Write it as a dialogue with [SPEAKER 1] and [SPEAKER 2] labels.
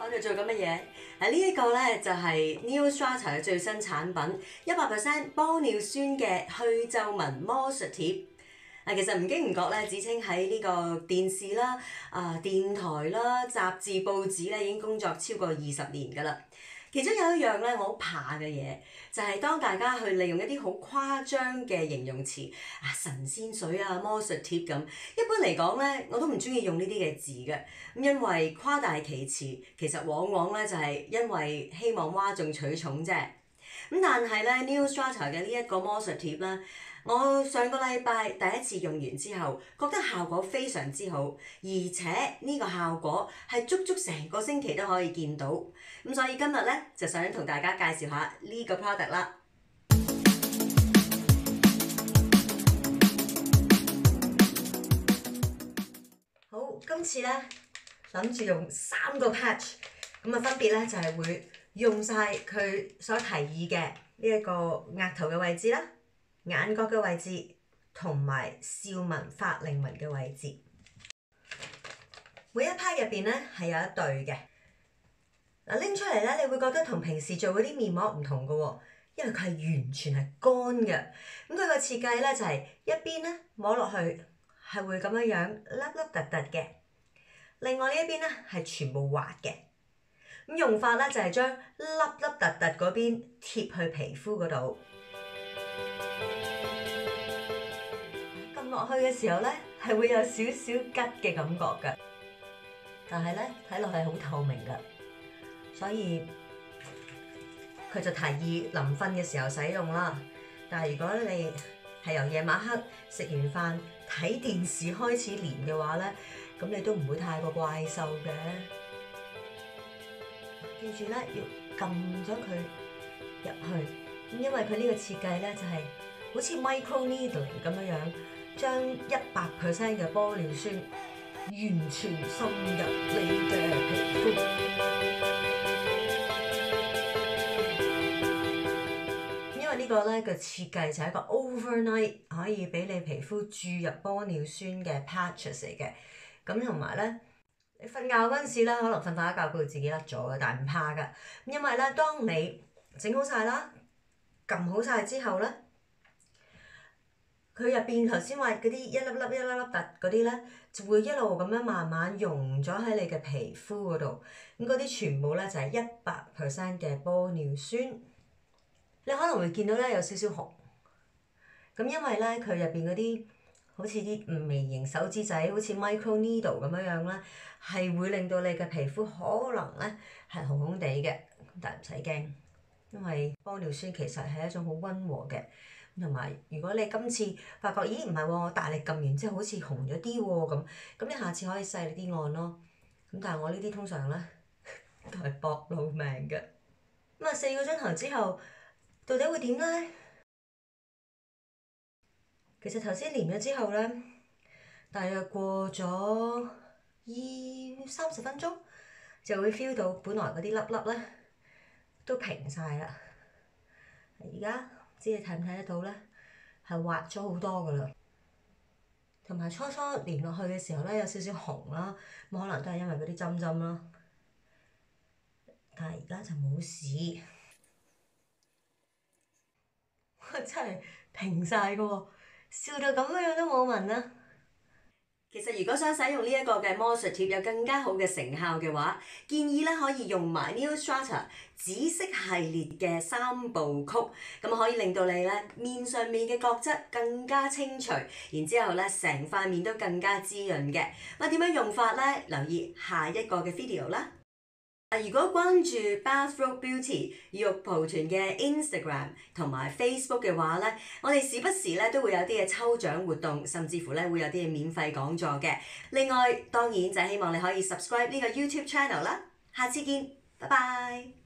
[SPEAKER 1] 我哋做緊乜嘢？呢一個咧就係 Neostrata 嘅最新產品，100% 玻尿酸嘅去皺紋魔術貼。其實唔經唔覺咧，芷菁喺呢個電視啦、電台啦、雜誌報紙咧已經工作超過20年㗎啦。其中有一樣咧，我好怕嘅嘢，就係當大家去利用一啲好誇張嘅形容詞，神仙水啊、魔術貼咁。一般嚟講咧，我都唔中意用呢啲嘅字嘅，咁因為誇大其詞，其實往往咧就係因為希望嘩眾取寵啫。咁但係咧 Neostrata 嘅呢一個魔術貼咧，我上個禮拜第一次用完之後，覺得效果非常之好，而且呢個效果係足足成個星期都可以見到。咁所以今日咧就想同大家介紹下呢個 product 啦。好，今次咧諗住用3個 patch， 咁啊分別咧就係會用晒佢所提議嘅呢一個額頭嘅位置啦、眼角嘅位置同埋笑紋、法令紋嘅位置。每一 part 入邊咧係有一對嘅。嗱，拎出嚟咧，你會覺得同平時做嗰啲面膜唔同嘅喎，因為佢係完全係乾嘅。咁佢個設計咧就係一邊咧摸落去係會咁樣樣粒粒突突嘅，另外呢一邊咧係全部滑嘅。咁用法咧就係將粒粒突突嗰邊貼去皮膚嗰度。撳落去嘅時候咧係會有少少吉嘅感覺㗎，但係咧睇落係好透明㗎。所以佢就提議臨瞓嘅時候使用啦。但係如果你係由夜晚黑食完飯睇電視開始練嘅話咧，咁你都唔會太過怪獸嘅。記住咧，要撳咗佢入去，因為佢呢個設計咧就係好似 micro needling 咁樣樣，將100% 嘅玻尿酸完全滲入你嘅皮膚。呢個咧嘅設計就係一個 overnight 可以俾你皮膚注入玻尿酸嘅 patches 嚟嘅。咁同埋咧，你瞓覺嗰陣時咧，可能瞓一覺佢會自己甩咗嘅，但係唔怕㗎。因為咧，當你整好晒啦、撳好晒之後咧，佢入邊頭先話嗰啲一粒粒突嗰啲咧，就會一路咁樣慢慢溶咗喺你嘅皮膚嗰度。咁嗰啲全部咧就係100% 嘅玻尿酸。你可能會見到咧有少少紅，咁因為咧佢入邊嗰啲好似啲微型手指仔，好似 micro needle 咁樣咧，係會令到你嘅皮膚可能咧係紅紅地嘅，但係唔使驚，因為玻尿酸其實係一種好溫和嘅，同埋如果你今次發覺咦唔係喎，我大力撳完之後好似紅咗啲喎咁你下次可以細力啲按咯。咁但係我呢啲通常咧都係搏老命嘅。咁啊4個鐘頭之後。到底會點呢？其實頭先練咗之後咧，大約過咗30分鐘，就會 feel 到本來嗰啲粒粒咧都平晒啦。而家唔知你睇唔睇得到咧，係滑咗好多噶啦。同埋初初練落去嘅時候咧，有少少紅啦，咁可能都係因為嗰啲針針啦。但係而家就冇事。真係平晒噶喎，笑到咁樣都冇紋啦。其實如果想使用呢一個嘅魔術貼有更加好嘅成效嘅話，建議咧可以用埋 Neostrata 紫色系列嘅3部曲，咁可以令到你咧面上面嘅角質更加清除，然之後咧成塊面都更加滋潤嘅。咁點樣用法咧？留意下一個嘅 video 啦。如果關注 Bathrobe Beauty 玉蒲團嘅 Instagram 同埋 Facebook 嘅話咧，我哋時不時咧都會有啲嘅抽獎活動，甚至乎咧會有啲嘅免費講座嘅。另外當然就係希望你可以 subscribe 呢個 YouTube channel 啦。下次見，拜拜。